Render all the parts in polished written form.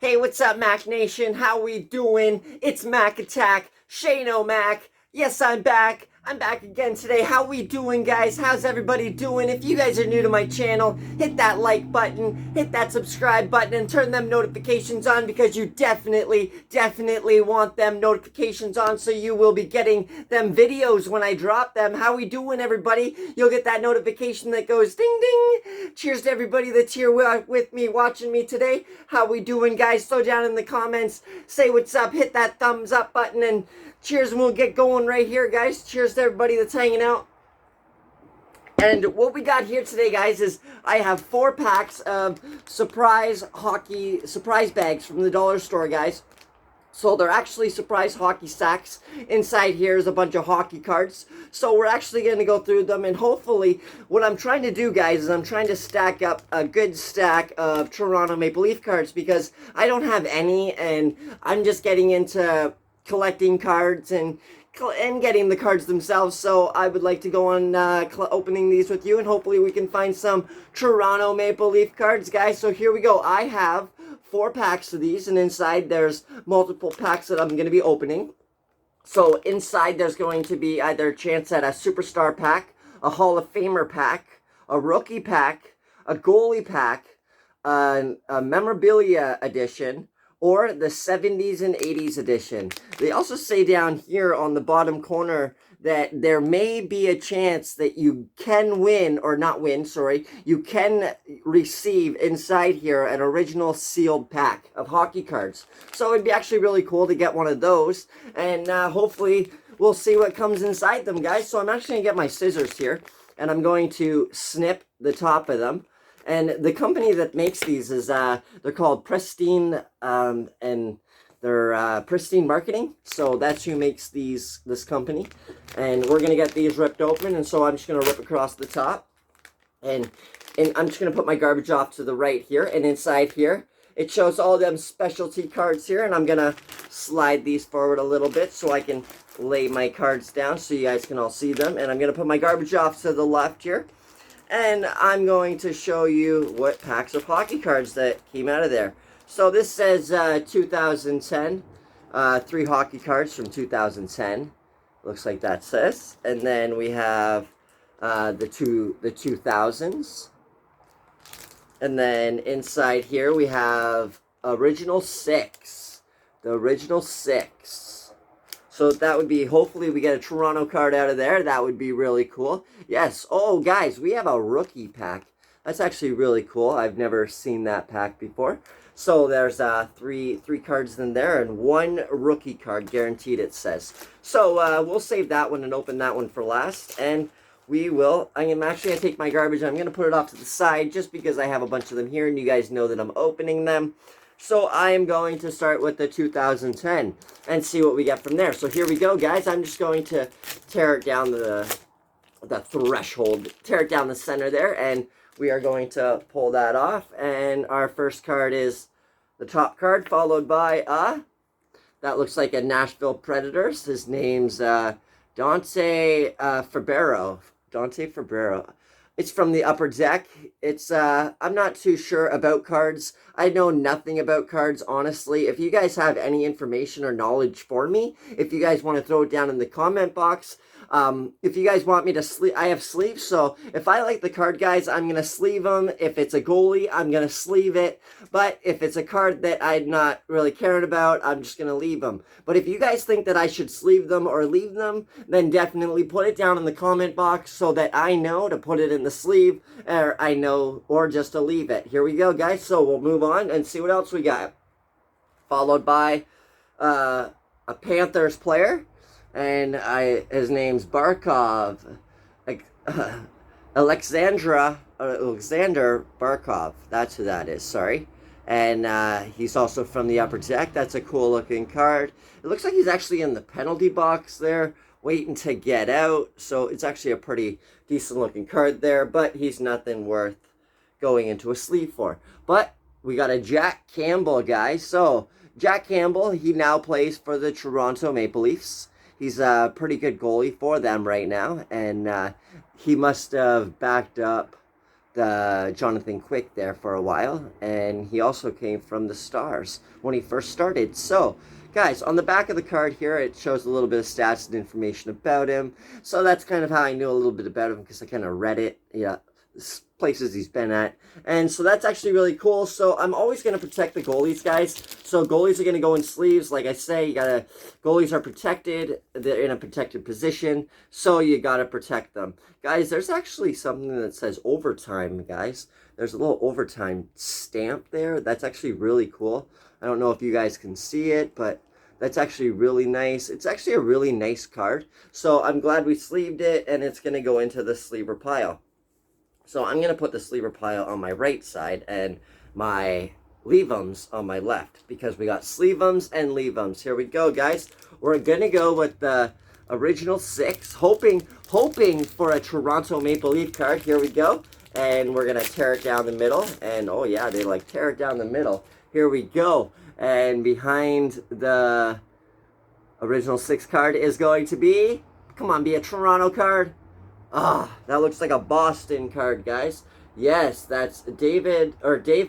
Hey, what's up, Mac Nation? How we doing? It's Mac Attack, Shane O'Mac. Yes, I'm back. I'm back again today. How we doing, guys? How's everybody doing? If you guys are new to my channel, hit that like button, hit that subscribe button, and turn them notifications on because you definitely want them notifications on so you will be getting them videos when I drop them. How we doing, everybody? You'll get that notification that goes ding ding. Cheers to everybody that's here with me, watching me today. How we doing, guys? Throw down in the comments, say what's up, hit that thumbs up button, and cheers, and we'll get going right here, guys. Cheers to everybody that's hanging out. And what we got here today, guys, is I have 4 packs of surprise bags from the dollar store, guys. So they're actually surprise hockey sacks. Inside here is a bunch of hockey cards. So we're actually going to go through them, and hopefully what I'm trying to do, guys, is I'm trying to stack up a good stack of Toronto Maple Leaf cards because I don't have any, and I'm just getting into collecting cards and getting the cards themselves. So I would like to go on opening these with you, and hopefully we can find some Toronto Maple Leaf cards, guys. So here we go. I have 4 packs of these, and inside there's multiple packs that I'm going to be opening. So inside there's going to be either a chance at a superstar pack, a Hall of Famer pack, a rookie pack, a goalie pack, a memorabilia edition, or the 70s and 80s edition. They also say down here on the bottom corner that there may be a chance that you can win, or not win, sorry, you can receive inside here an original sealed pack of hockey cards. So it'd be actually really cool to get one of those, and hopefully we'll see what comes inside them, guys. So I'm actually gonna get my scissors here, and I'm going to snip the top of them. And the company that makes these is, they're called Pristine, and they're Pristine Marketing. So that's who makes this company. And we're going to get these ripped open. And so I'm just going to rip across the top. And I'm just going to put my garbage off to the right here. And inside here, it shows all them specialty cards here. And I'm going to slide these forward a little bit so I can lay my cards down so you guys can all see them. And I'm going to put my garbage off to the left here. And I'm going to show you what packs of hockey cards that came out of there. So this says 2010, 3 hockey cards from 2010. Looks like that says. And then we have the 2000s. And then inside here we have original 6. The original 6. So that would be, hopefully we get a Toronto card out of there. That would be really cool. Yes. Oh, guys, we have a rookie pack. That's actually really cool. I've never seen that pack before. So there's three cards in there and 1 rookie card guaranteed, it says. So we'll save that one and open that one for last. And we will, I'm actually going to take my garbage. I'm going to put it off to the side just because I have a bunch of them here and you guys know that I'm opening them. So I am going to start with the 2010 and see what we get from there. So here we go, guys. I'm just going to tear it down the threshold, tear it down the center there, and we are going to pull that off. And our first card is the top card, followed by that looks like a Nashville Predators. His name's Dante Fabbro. Dante Fabbro. It's from the Upper Deck. It's, I'm not too sure about cards. I know nothing about cards, honestly. If you guys have any information or knowledge for me, if you guys want to throw it down in the comment box, if you guys want me to sleeve, I have sleeves, so if I like the card, guys, I'm going to sleeve them. If it's a goalie, I'm going to sleeve it. But if it's a card that I'm not really caring about, I'm just going to leave them. But if you guys think that I should sleeve them or leave them, then definitely put it down in the comment box so that I know to put it in the sleeve, or just to leave it. Here we go, guys. So we'll move on and see what else we got. Followed by a Panthers player. And his name's Barkov, Alexander Barkov. That's who that is. Sorry, and he's also from the Upper Deck. That's a cool looking card. It looks like he's actually in the penalty box there, waiting to get out. So it's actually a pretty decent looking card there, but he's nothing worth going into a sleeve for. But we got a Jack Campbell, guys. So Jack Campbell, he now plays for the Toronto Maple Leafs. He's a pretty good goalie for them right now, and he must have backed up Jonathan Quick there for a while, and he also came from the Stars when he first started. So, guys, on the back of the card here, it shows a little bit of stats and information about him. So that's kind of how I knew a little bit about him, because I kind of read it. Yeah, places he's been at. And so that's actually really cool. So I'm always going to protect the goalies, guys. So goalies are going to go in sleeves. Like I say, goalies are protected. They're in a protected position. So you got to protect them. Guys, there's actually something that says overtime, guys. There's a little overtime stamp there. That's actually really cool. I don't know if you guys can see it, but that's actually really nice. It's actually a really nice card. So I'm glad we sleeved it, and it's going to go into the sleever pile. So I'm going to put the sleever pile on my right side and my leave-ums on my left, because we got sleeve-ums and leave-ums. Here we go, guys. We're going to go with the original 6, hoping for a Toronto Maple Leaf card. Here we go. And we're going to tear it down the middle. And, oh, yeah, they like tear it down the middle. Here we go. And behind the original 6 card is going to be, come on, be a Toronto card. Ah, that looks like a Boston card, guys. Yes, that's Dave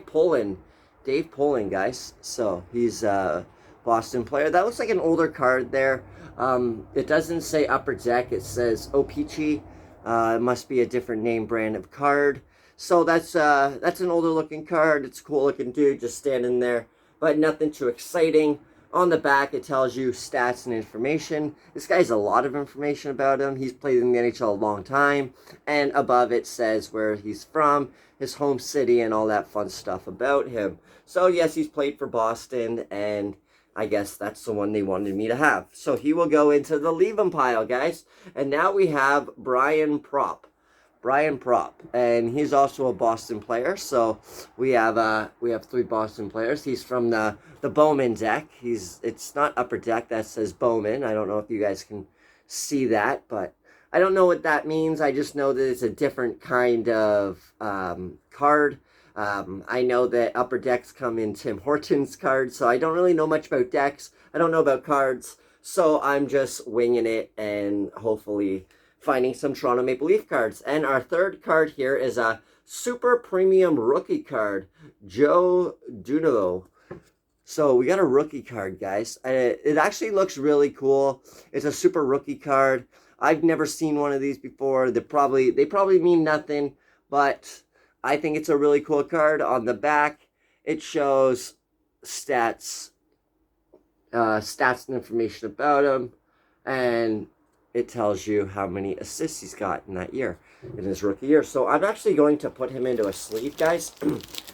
Poland. Dave Poland, guys. So he's a Boston player. That looks like an older card there. It doesn't say Upper Deck. It says O-Pee-Chee. It must be a different name brand of card. So that's an older looking card. It's a cool looking dude just standing there, but nothing too exciting. On the back, it tells you stats and information. This guy has a lot of information about him. He's played in the NHL a long time. And above it says where he's from, his home city, and all that fun stuff about him. So, yes, he's played for Boston, and I guess that's the one they wanted me to have. So he will go into the leave-em pile, guys. And now we have Brian Propp. And he's also a Boston player. So we have 3 Boston players. He's from the Bowman deck. It's not Upper Deck, that says Bowman. I don't know if you guys can see that, but I don't know what that means. I just know that it's a different kind of card. I know that Upper Decks come in Tim Hortons cards, so I don't really know much about decks. I don't know about cards, so I'm just winging it and hopefully finding some Toronto Maple Leaf cards. And our third card here is a super premium rookie card, Joe Duneau. So we got a rookie card, guys. It actually looks really cool. It's a super rookie card. I've never seen one of these before. They probably mean nothing, but I think it's a really cool card. On the back, it shows stats and information about him, and it tells you how many assists he's got in that year, in his rookie year. So I'm actually going to put him into a sleeve, guys,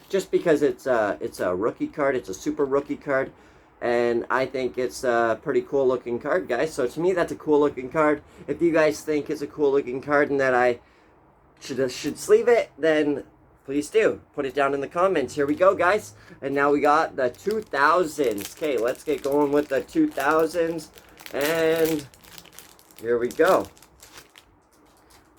just because it's a rookie card. It's a super rookie card, and I think it's a pretty cool looking card, guys. So to me, that's a cool looking card. If you guys think it's a cool looking card and that I should sleeve it, then please do. Put it down in the comments. Here we go, guys. And now we got the 2000s. Okay, let's get going with the 2000s. And here we go.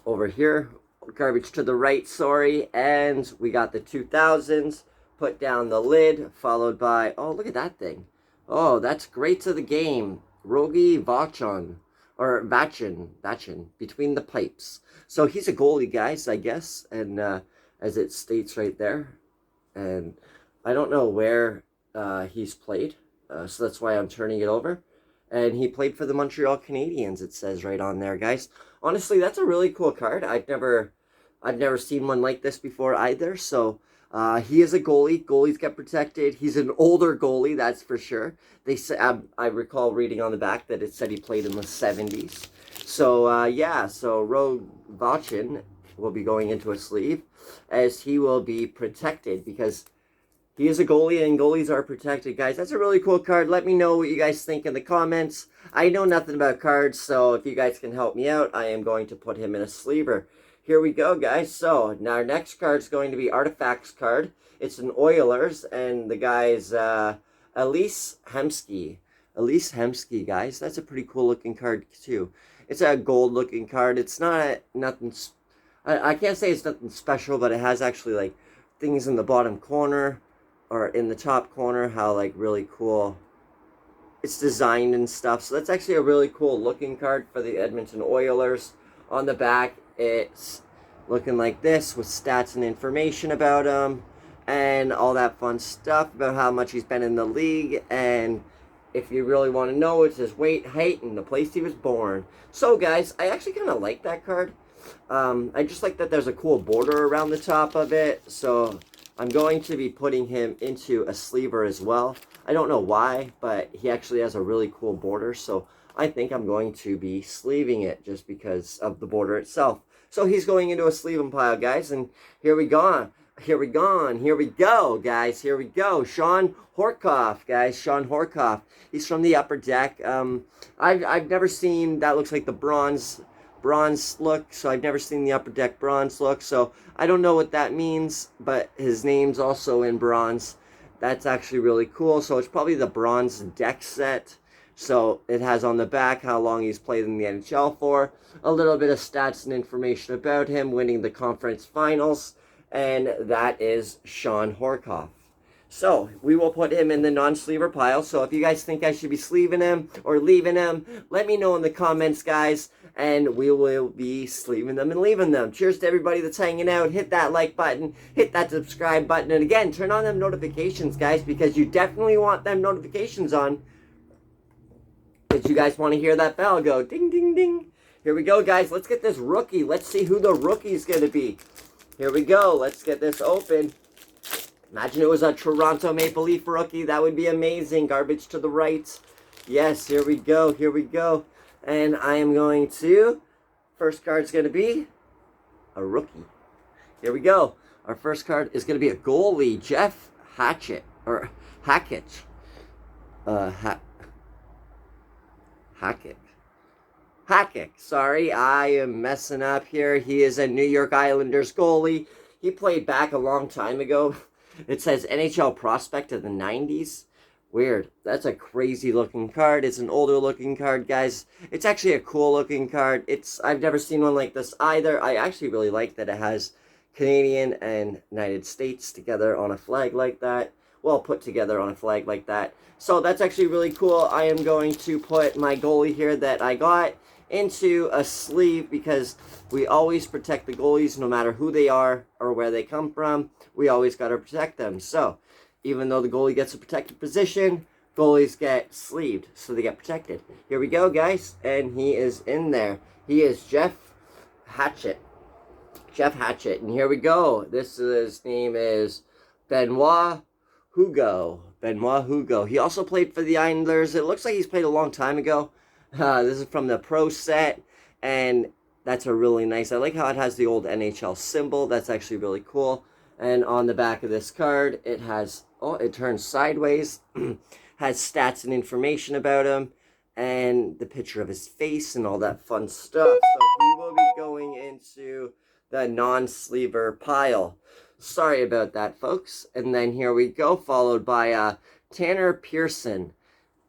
Over here, garbage to the right, sorry. And we got the 2000s. Put down the lid, followed by, oh, look at that thing. Oh, that's great to the game. Rogi Vachon, or Vachin, between the pipes. So he's a goalie, guys, I guess. And as it states right there. And I don't know where he's played. So that's why I'm turning it over. And he played for the Montreal Canadiens, it says right on there, guys. Honestly, that's a really cool card. I've never seen one like this before either. So he is a goalie. Goalies get protected. He's an older goalie, that's for sure. They say, I recall reading on the back that it said he played in the 70s. So yeah, so Rogue Vachin will be going into a sleeve, as he will be protected because he is a goalie, and goalies are protected, guys. That's a really cool card. Let me know what you guys think in the comments. I know nothing about cards, so if you guys can help me out, I am going to put him in a sleever. Here we go, guys. So, now our next card is going to be Artifacts card. It's an Oilers, and the guy's Elise Hemsky. Elise Hemsky, guys. That's a pretty cool looking card, too. It's a gold looking card. It's not nothing... I can't say it's nothing special, but it has actually, like, things in the bottom corner or in the top corner, how like really cool it's designed and stuff. So that's actually a really cool looking card for the Edmonton Oilers. On the back, it's looking like this with stats and information about him and all that fun stuff about how much he's been in the league, and if you really want to know, it's his weight, height, and the place he was born. So guys, I actually kind of like that card. I just like that there's a cool border around the top of it, so I'm going to be putting him into a sleever as well. I don't know why, but he actually has a really cool border, so I think I'm going to be sleeving it just because of the border itself. So he's going into a sleeving pile, guys, and here we go. Here we go, guys. Here we go. Shawn Horcoff, guys. Shawn Horcoff. He's from the Upper Deck. I've never seen, that looks like the bronze look, so I've never seen the Upper Deck bronze look, so I don't know what that means, but his name's also in bronze. That's actually really cool. So it's probably the bronze deck set. So it has on the back how long he's played in the NHL for, a little bit of stats and information about him, winning the conference finals, and that is Shawn Horcoff. So we will put him in the non-sleever pile. So if you guys think I should be sleeving him or leaving him, let me know in the comments, guys, and we will be sleeving them and leaving them. Cheers to everybody that's hanging out. Hit that like button, hit that subscribe button, and again, turn on them notifications, guys, because you definitely want them notifications on. Did you guys want to hear that bell go ding, ding, ding? Here we go, guys. Let's get this rookie. Let's see who the rookie's going to be. Here we go. Let's get this open. Imagine it was a Toronto Maple Leaf rookie. That would be amazing. Garbage to the right. Yes, here we go. Here we go. And I am going to... First card's going to be a rookie. Here we go. Our first card is going to be a goalie. Jeff Hackett. Or Hackett. Hackett. Sorry, I am messing up here. He is a New York Islanders goalie. He played back a long time ago. It says NHL prospect of the 90s. Weird. That's a crazy looking card. It's an older looking card, guys. It's actually a cool looking card. I've never seen one like this either. I actually really like that it has Canadian and United States together on a flag like that. Well, put together on a flag like that. So that's actually really cool. I am going to put my goalie here that I got into a sleeve because we always protect the goalies no matter who they are or where they come from. We always got to protect them. So even though the goalie gets a protected position, goalies get sleeved, so they get protected. Here we go, guys, and he is in there. He is Jeff Hackett. Jeff Hackett, and here we go. His name is Benoit Hugo. Benoit Hugo. He also played for the Islanders. It looks like he's played a long time ago. This is from the Pro set, and that's a really nice. I like how it has the old NHL symbol. That's actually really cool. And on the back of this card, it has, it turns sideways, has stats and information about him, and the picture of his face and all that fun stuff. So he will be going into the non-sleever pile. Sorry about that, folks. And then here we go, followed by Tanner Pearson.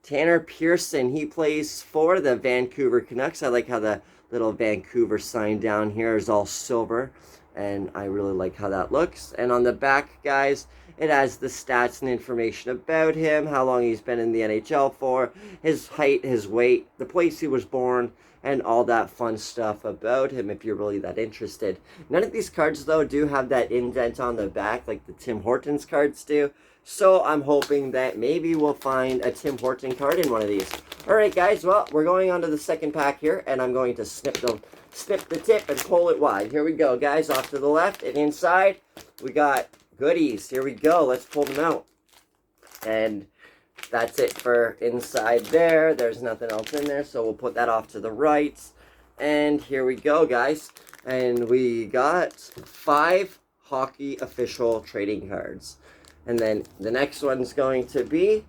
Tanner Pearson, he plays for the Vancouver Canucks. I like how the little Vancouver sign down here is all silver, and I really like how that looks. And on the back, guys, it has the stats and information about him, how long he's been in the NHL for, his height, his weight, the place he was born, and all that fun stuff about him if you're really that interested. None of these cards, though, do have that indent on the back like the Tim Hortons cards do. So I'm hoping that maybe we'll find a Tim Horton card in one of these. Alright, guys, well, we're going on to the second pack here, and I'm going to snip the tip and pull it wide. Here we go, guys, off to the left, and inside, we got goodies. Here we go. Let's pull them out. And that's it for inside there. There's nothing else in there, so we'll put that off to the right. And here we go, guys. And we got 5 hockey official trading cards. And then the next one's going to be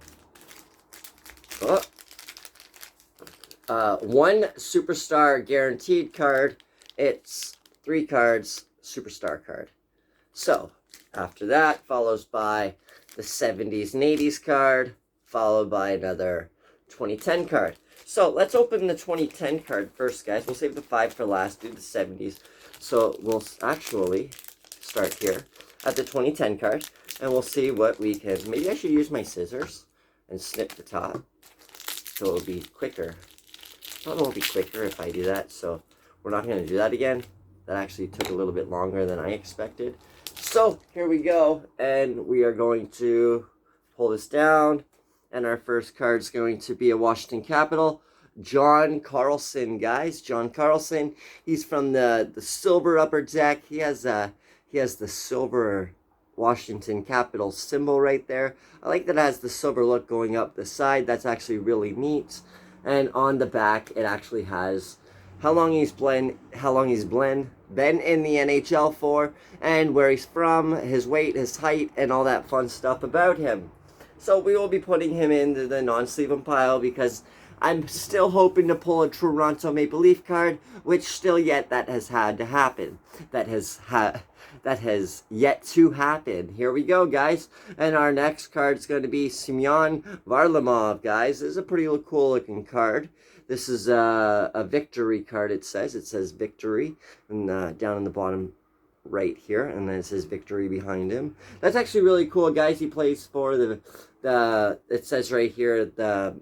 one superstar guaranteed card. It's 3 cards, superstar card. So after that, follows by the 70s and 80s card, followed by another 2010 card. So let's open the 2010 card first, guys. We'll save the 5 for last, do the 70s. So we'll actually start here at the 2010 card, and we'll see what we can. Maybe I should use my scissors and snip the top so it'll be quicker. I don't know, it'll be quicker if I do that, so we're not going to do that again. that actually took a little bit longer than I expected. So here we go, and we are going to pull this down, and our first card is going to be a Washington Capital, John Carlson, guys. John Carlson. He's from the silver upper deck. He has the silver Washington Capital symbol right there. I like that it has the silver look going up the side. That's actually really neat. And on the back, it actually has how long he's been in the NHL for, and where he's from, his weight, his height, and all that fun stuff about him. So we will be putting him into the non-sleeve pile because I'm still hoping to pull a Toronto Maple Leaf card, which still yet that has had to happen. That has yet to happen. Here we go, guys. And our next card is going to be Semyon Varlamov, guys. This is a pretty cool looking card. This is a victory card, it says. It says victory, and down in the bottom right here, and then it says victory behind him. That's actually really cool, guys. He plays for it says right here, the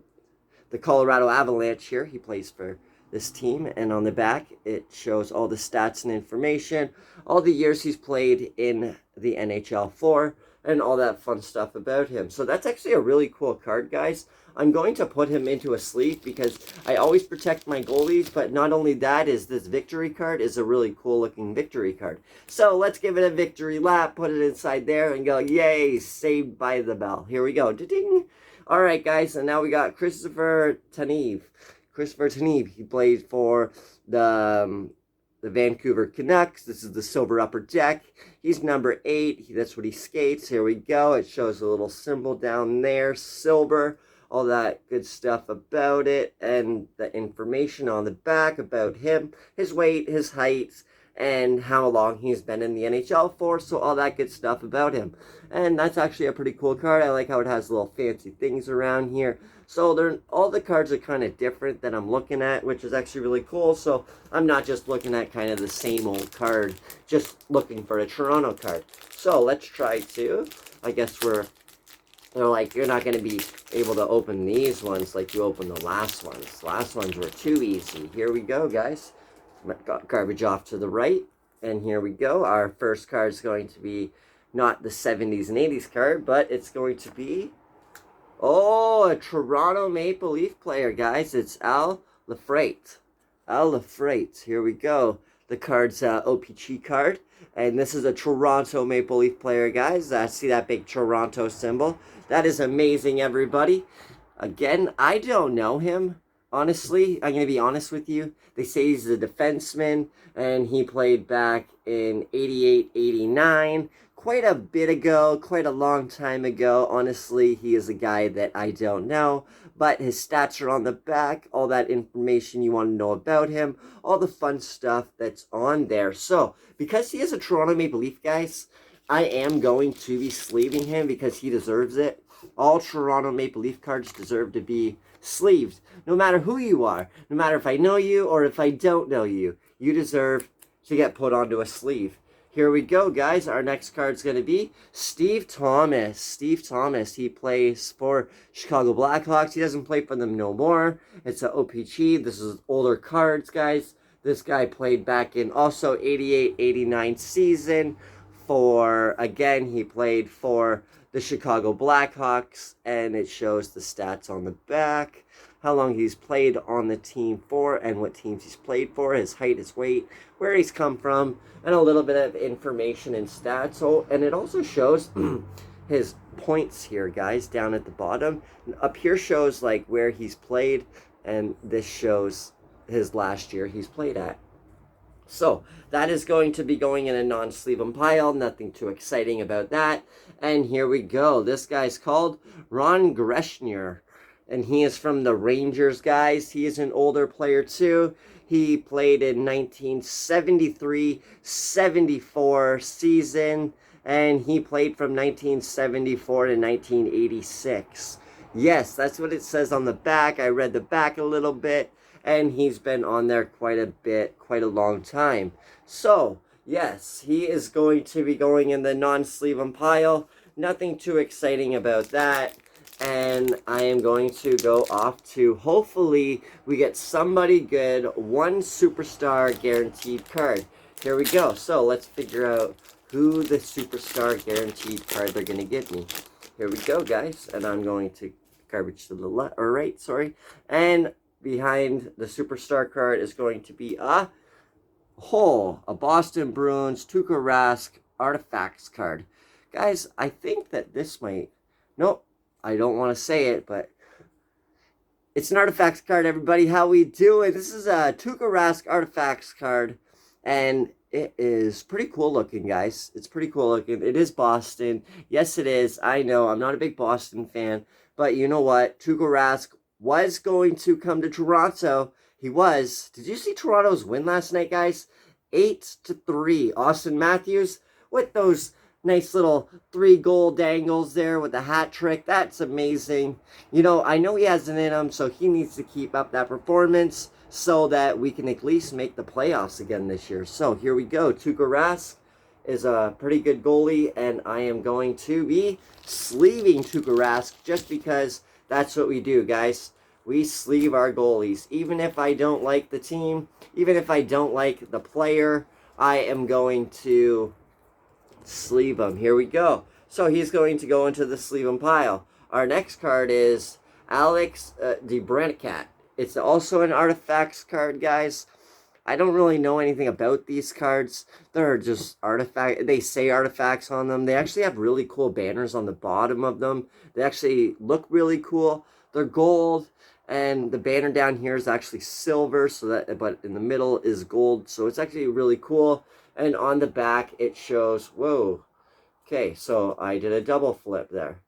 Colorado Avalanche here. He plays for this team, and on the back it shows all the stats and information, all the years he's played in the NHL for, and all that fun stuff about him. So that's actually a really cool card, guys. I'm going to put him into a sleeve because I always protect my goalies, but not only that, is this victory card is a really cool looking victory card. So let's give it a victory lap, put it inside there, and go, yay, saved by the bell. Here we go. Da-ding. All right, guys, and now we got Christopher Tanev. He played for the Vancouver Canucks. This is the silver upper deck. He's number 8. That's what he skates. Here we go. It shows a little symbol down there, silver, all that good stuff about it, and the information on the back about him, his weight, his height, and how long he's been in the NHL for, so all that good stuff about him. And that's actually a pretty cool card. I like how it has little fancy things around here. So all the cards are kind of different that I'm looking at, which is actually really cool. So I'm not just looking at kind of the same old card, just looking for a Toronto card. So let's try to, I guess they're like, you're not going to be able to open these ones like you opened the last ones. The last ones were too easy. Here we go, guys. Got garbage off to the right, and here we go. Our first card is going to be not the 70s and 80s card, but it's going to be, a Toronto Maple Leaf player, guys. It's Al Lafrate. Here we go. The card's OPG card, and this is a Toronto Maple Leaf player, guys. See that big Toronto symbol? That is amazing, everybody. Again, I don't know him. Honestly, I'm going to be honest with you. They say he's a defenseman, and he played back in 88, 89. Quite a bit ago, quite a long time ago. Honestly, he is a guy that I don't know. But his stats are on the back, all that information you want to know about him, all the fun stuff that's on there. So, because he is a Toronto Maple Leaf, guys, I am going to be sleeving him because he deserves it. All Toronto Maple Leaf cards deserve to be sleeved. No matter who you are, no matter if I know you or if I don't know you, you deserve to get put onto a sleeve. Here we go, guys. Our next card is going to be Steve Thomas. Steve Thomas, he plays for Chicago Blackhawks. He doesn't play for them no more. It's an OPG. This is older cards, guys. This guy played back in also 88, 89 season for, again, he played for the Chicago Blackhawks, and it shows the stats on the back, how long he's played on the team for, and what teams he's played for, his height, his weight, where he's come from, and a little bit of information and stats. So, and it also shows his points here, guys, down at the bottom. Up here shows like where he's played, and this shows his last year he's played at. So, that is going to be going in a non-sleeve pile. Nothing too exciting about that. And here we go. This guy's called Ron Greshnier. And he is from the Rangers, guys. He is an older player, too. He played in 1973-74 season. And he played from 1974 to 1986. Yes, that's what it says on the back. I read the back a little bit. And he's been on there quite a bit, quite a long time. So, yes, he is going to be going in the non-sleeve pile. Nothing too exciting about that. And I am going to go off to, hopefully, we get somebody good, one superstar guaranteed card. here we go. So let's figure out who the superstar guaranteed card they're going to give me. Here we go, guys. And I'm going to garbage to the left, or right, sorry. And behind the superstar card is going to be a Boston Bruins Tuukka Rask Artifacts card. Guys, I think that this might, nope, I don't want to say it, but it's an Artifacts card, everybody. How we doing? This is a Tuukka Rask Artifacts card, and it is pretty cool looking, guys. It's pretty cool looking. It is Boston. Yes, it is. I know. I'm not a big Boston fan, but you know what? Tuukka Rask was going to come to Toronto. He was. Did you see Toronto's win last night, guys? 8-3. Austin Matthews with those nice little 3-goal dangles there with the hat trick. That's amazing. You know, I know he has it in him, so he needs to keep up that performance so that we can at least make the playoffs again this year. So here we go. Tuukka Rask is a pretty good goalie, and I am going to be sleeving Tuukka Rask just because that's what we do, guys. We sleeve our goalies. Even if I don't like the team, even if I don't like the player, I am going to sleeve him. Here we go. So he's going to go into the sleeve him pile. Our next card is Alex DeBrincat. It's also an Artifacts card, guys. I don't really know anything about these cards. They're just artifact. They say Artifacts on them. They actually have really cool banners on the bottom of them. They actually look really cool. They're gold, and the banner down here is actually silver. But in the middle is gold. So it's actually really cool. And on the back it shows. Whoa. Okay, so I did a double flip there.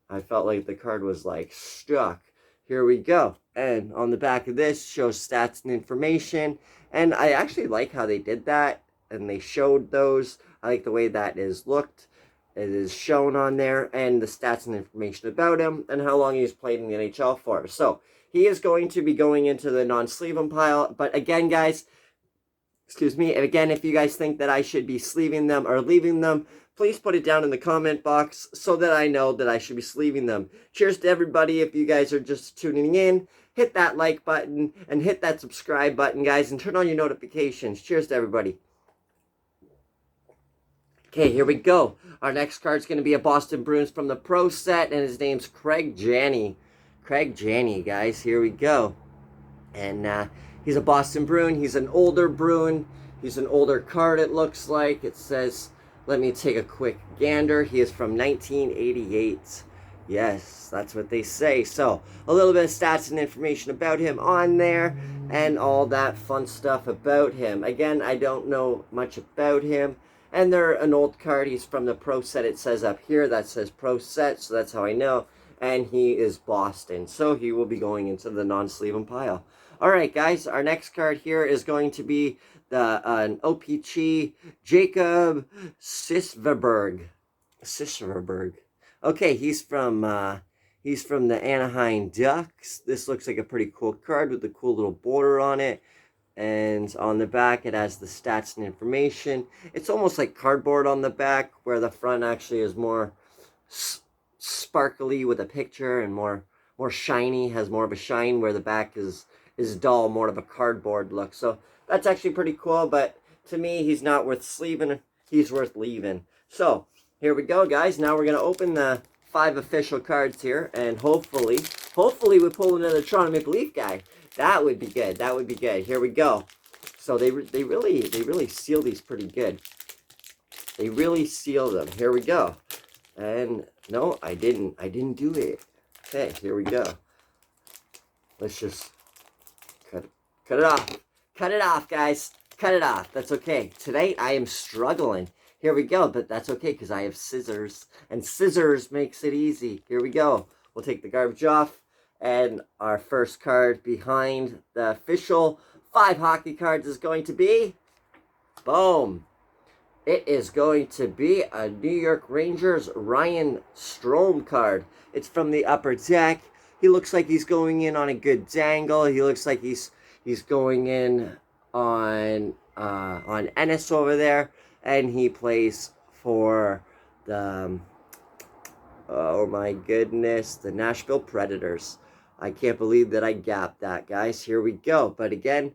I felt like the card was like stuck. Here we go. And on the back of this shows stats and information. And I actually like how they did that. And they showed those. I like the way that is looked. It is shown on there. And the stats and information about him. And how long he's played in the NHL for. So he is going to be going into the non-sleeve him pile. But again, guys, excuse me. Again, if you guys think that I should be sleeving them or leaving them, please put it down in the comment box so that I know that I should be sleeving them. Cheers to everybody. If you guys are just tuning in, hit that like button and hit that subscribe button, guys, and turn on your notifications. Cheers to everybody. Okay, here we go. Our next card is going to be a Boston Bruins from the Pro set, and his name's Craig Janney. Craig Janney, guys. Here we go. And he's a Boston Bruin. He's an older Bruin. He's an older card, it looks like. It says, let me take a quick gander. He is from 1988. Yes, that's what they say. So, a little bit of stats and information about him on there, and all that fun stuff about him. Again, I don't know much about him, and they're an old card. He's from the Pro set. It says up here, that says Pro set, so that's how I know. And he is Boston, so he will be going into the non-sleeve him pile. Alright, guys, our next card here is going to be an OPG Jacob Sisverberg. Okay, he's from the Anaheim Ducks. This looks like a pretty cool card with a cool little border on it. And on the back, it has the stats and information. It's almost like cardboard on the back, where the front actually is more sparkly with a picture and more shiny, has more of a shine, where the back is dull, more of a cardboard look. So that's actually pretty cool, but to me, he's not worth sleeving. He's worth leaving. So here we go, guys. Now we're going to open the 5 official cards here, and hopefully we pull another Toronto Maple Leaf guy. That would be good. That would be good. Here we go. So they really seal these pretty good. They really seal them. Here we go. And no, I didn't do it. Okay, here we go. Let's just cut it off. Cut it off, guys. Cut it off. That's okay. Tonight, I am struggling. Here we go, but that's okay because I have scissors. And scissors makes it easy. Here we go. We'll take the garbage off. And our first card behind the official 5 hockey cards is going to be... boom. It is going to be a New York Rangers Ryan Strome card. It's from the upper deck. He looks like he's going in on a good dangle. He looks like he's going in on Ennis over there, and he plays for the oh my goodness, the Nashville Predators. I can't believe that I gapped that, guys. Here we go. But again,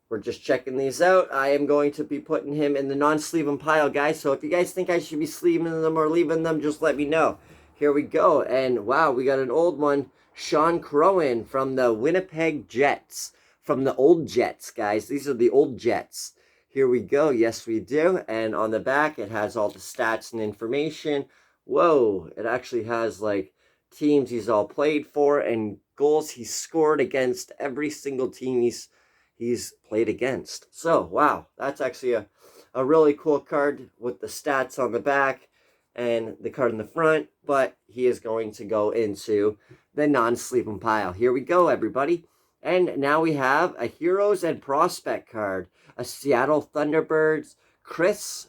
we're just checking these out. I am going to be putting him in the non-sleeve them pile, guys. So if you guys think I should be sleeving them or leaving them, just let me know. Here we go. And wow, we got an old one. Sean Crowan from the Winnipeg Jets. From the old Jets, guys. These are the old Jets. Here we go. Yes, we do. And on the back, it has all the stats and information. Whoa, it actually has like teams he's all played for and goals he's scored against every single team he's played against. So, wow, that's actually a really cool card with the stats on the back and the card in the front, but he is going to go into the non-sleeping pile. Here we go, everybody. And now we have a Heroes and Prospect card, a Seattle Thunderbirds, Chris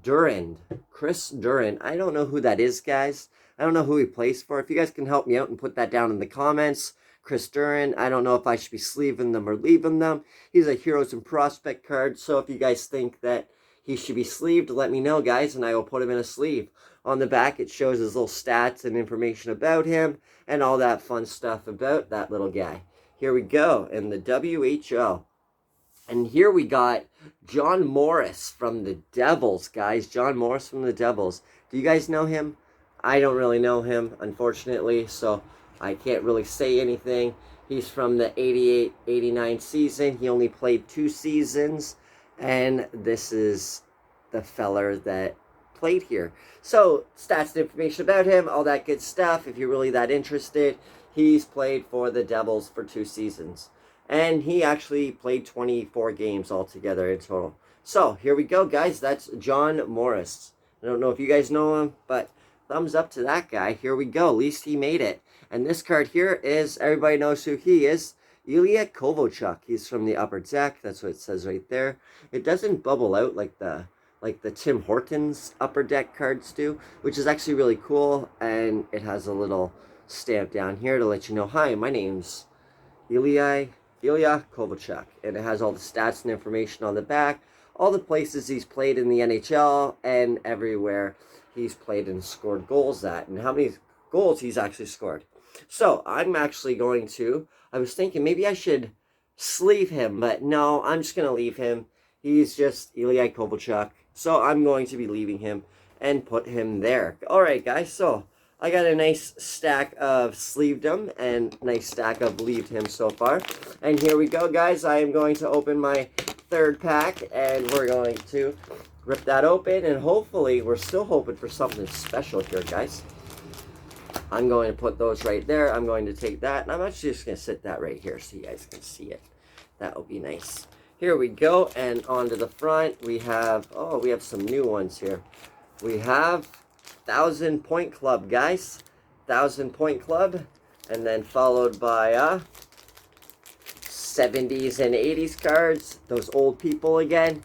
Durand. Chris Durand. I don't know who that is, guys. I don't know who he plays for. If you guys can help me out and put that down in the comments. Chris Durand. I don't know if I should be sleeving them or leaving them. He's a Heroes and Prospect card. So if you guys think that he should be sleeved, let me know, guys, and I will put him in a sleeve. On the back, it shows his little stats and information about him and all that fun stuff about that little guy. Here we go in the WHL. And here we got John Morris from the Devils, guys. John Morris from the Devils. Do you guys know him? I don't really know him, unfortunately, so I can't really say anything. He's from the 88-89 season. He only played 2 seasons, and this is the feller that played here. So, stats and information about him, all that good stuff. If you're really that interested, he's played for the Devils for 2 seasons. And he actually played 24 games altogether in total. So, here we go, guys. That's John Morris. I don't know if you guys know him, but thumbs up to that guy. Here we go. At least he made it. And this card here is, everybody knows who he is, Ilya Kovalchuk. He's from the Upper Deck. That's what it says right there. It doesn't bubble out like the Tim Hortons Upper Deck cards do, which is actually really cool. And it has a little stamp down here to let you know, hi, my name's Ilya Kovalchuk, and it has all the stats and information on the back, all the places he's played in the NHL, and everywhere he's played and scored goals at, and how many goals he's actually scored. So, I'm actually going to, I was thinking maybe I should sleeve him, but no, I'm just going to leave him. He's just Ilya Kovalchuk, so I'm going to be leaving him and put him there. Alright, guys, so I got a nice stack of sleeved him and nice stack of leaved him so far. And here we go, guys. I am going to open my 3rd pack, and we're going to rip that open, and hopefully, we're still hoping for something special here, guys. I'm going to put those right there. I'm going to take that, and I'm actually just going to sit that right here so you guys can see it. That will be nice. Here we go, and onto the front, we have, oh, we have some new ones here. We have 1,000 Point Club, guys. 1,000 Point Club, and then followed by 70s and 80s cards. Those old people again.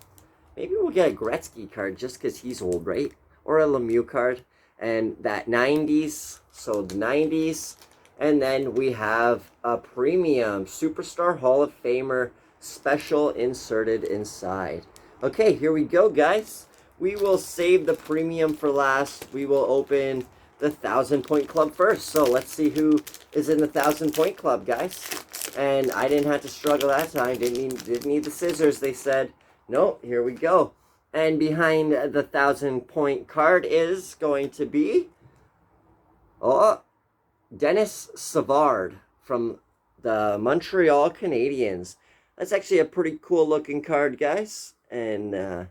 Maybe we'll get a Gretzky card just because he's old, right? Or a Lemieux card. And that 90s, so the 90s. And then we have a premium Superstar Hall of Famer special inserted inside. Okay, here we go, guys. We will save the premium for last. We will open the 1,000 Point Club first. So let's see who is in the 1,000 Point Club, guys. And I didn't have to struggle that time. Didn't need the scissors, they said. No, here we go. And behind the 1,000 point card is going to be Dennis Savard from the Montreal Canadiens. That's actually a pretty cool looking card, guys. And the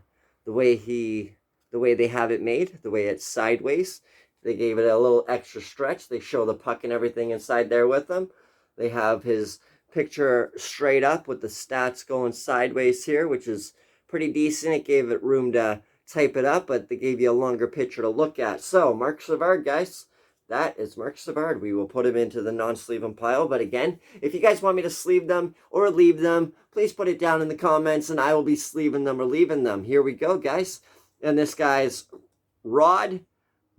way they have it made, the way it's sideways, they gave it a little extra stretch. They show the puck and everything inside there with them. They have his picture straight up with the stats going sideways here, which is pretty decent. It gave it room to type it up, but they gave you a longer picture to look at. So, Mark Savard, guys. That is Mark Savard. We will put him into the non-sleeve them pile. But again, if you guys want me to sleeve them or leave them, please put it down in the comments, and I will be sleeving them or leaving them. Here we go, guys. And this guy's Rod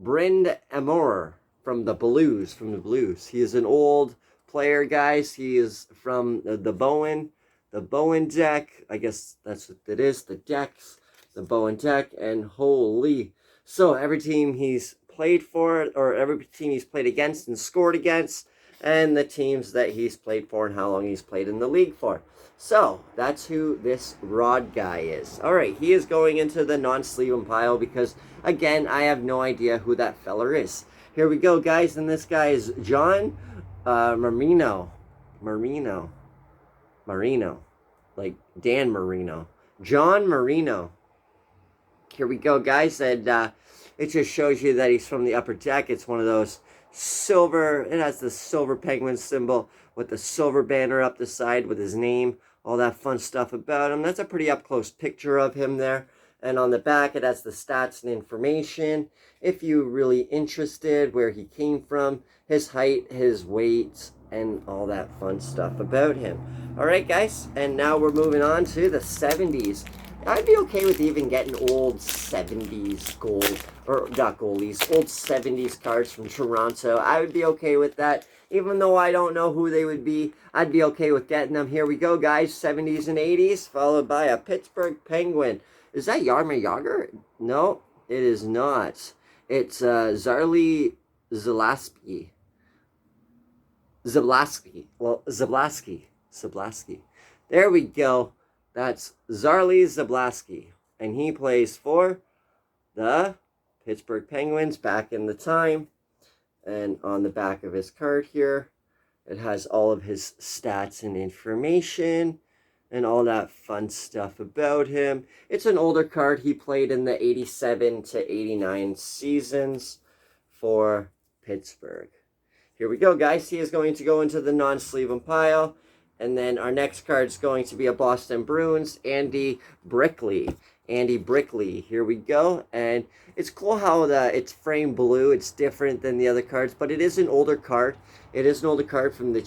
Brind'Amour from the Blues. He is an old player, guys. He is from the Bowen deck. I guess that's what it is. The decks, the Bowen deck, and holy. So every team he's played for, or every team he's played against and scored against, and the teams that he's played for and how long he's played in the league for. So, that's who this Rod guy is. Alright, he is going into the non-sleeve pile because, again, I have no idea who that feller is. Here we go, guys, and this guy is John Marino. Like Dan Marino. John Marino. Here we go, guys, and it just shows you that he's from the upper deck. It's one of those silver, it has the silver penguin symbol with the silver banner up the side with his name, all that fun stuff about him. That's a pretty up-close picture of him there. And on the back, it has the stats and information. If you're really interested, where he came from, his height, his weight, and all that fun stuff about him. Alright, guys, and now we're moving on to the 70s. I'd be okay with even getting old 70s gold, or not goalies, old 70s cards from Toronto. I would be okay with that. Even though I don't know who they would be, I'd be okay with getting them. Here we go, guys, 70s and 80s, followed by a Pittsburgh Penguin. Is that Jaromir Jagr? No, it is not. It's Zarli Zablaski. Zablaski. There we go. That's Zarli Zablaski. And he plays for the Pittsburgh Penguins back in the time. And on the back of his card here, it has all of his stats and information and all that fun stuff about him. It's an older card. He played in the 87 to 89 seasons for Pittsburgh. Here we go, guys. He is going to go into the non-sleeve pile. And then our next card is going to be a Boston Bruins, Andy Brickley. Andy Brickley. Here we go. And it's cool how it's framed blue. It's different than the other cards, but it is an older card. It is an older card from the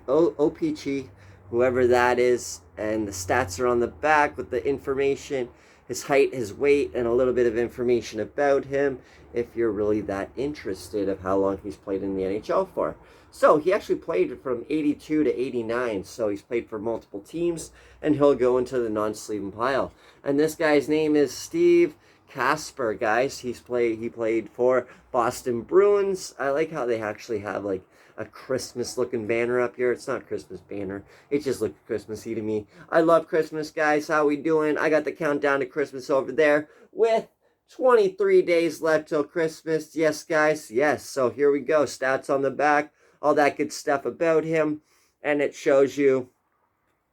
OPG, whoever that is. And the stats are on the back with the information, his height, his weight, and a little bit of information about him if you're really that interested of how long he's played in the NHL for. So he actually played from 82 to 89, so he's played for multiple teams, and he'll go into the non-sleeve pile. And this guy's name is Steve Casper, guys. He played for Boston Bruins. I like how they actually have like a Christmas-looking banner up here. It's not a Christmas banner. It just looks Christmassy to me. I love Christmas, guys. How we doing? I got the countdown to Christmas over there with 23 days left till Christmas. Yes, guys. Yes. So here we go. Stats on the back. All that good stuff about him. And it shows you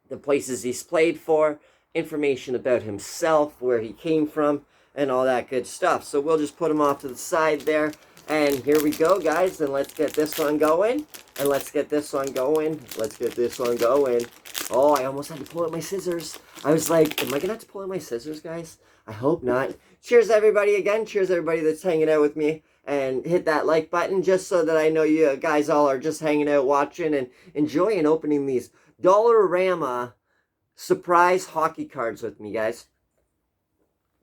the places he's played for, information about himself, where he came from, and all that good stuff. So we'll just put him off to the side there. And here we go, guys. And let's get this one going. And let's get this one going. Let's get this one going. Oh, I almost had to pull out my scissors. I was like, am I going to have to pull out my scissors, guys? I hope not. Cheers, everybody, again. Cheers, everybody that's hanging out with me. And hit that like button just so that I know you guys all are just hanging out, watching, and enjoying opening these Dollarama surprise hockey cards with me, guys.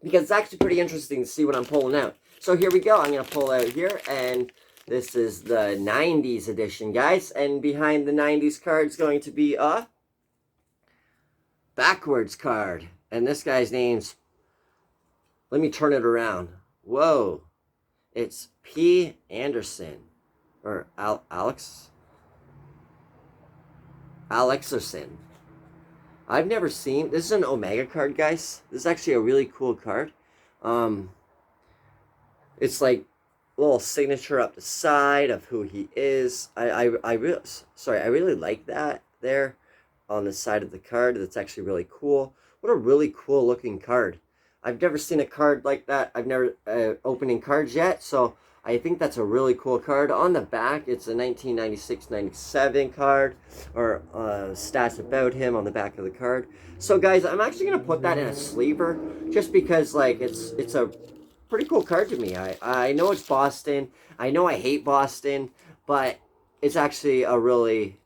Because it's actually pretty interesting to see what I'm pulling out. So here we go. I'm going to pull out here, and this is the 90s edition, guys. And behind the 90s card is going to be a backwards card. And this guy's name's, let me turn it around. Whoa. It's P. Anderson, or Alexerson. I've never seen, this is an Omega card, guys. This is actually a really cool card. It's like a little signature up the side of who he is. I really like that there on the side of the card. That's actually really cool. What a really cool looking card. I've never seen a card like that. I've never opening cards yet, so I think that's a really cool card. On the back, it's a 1996-97 card, or stats about him on the back of the card. So, guys, I'm actually going to put that in a sleever, just because, like, it's a pretty cool card to me. I know it's Boston. I know I hate Boston, but it's actually a really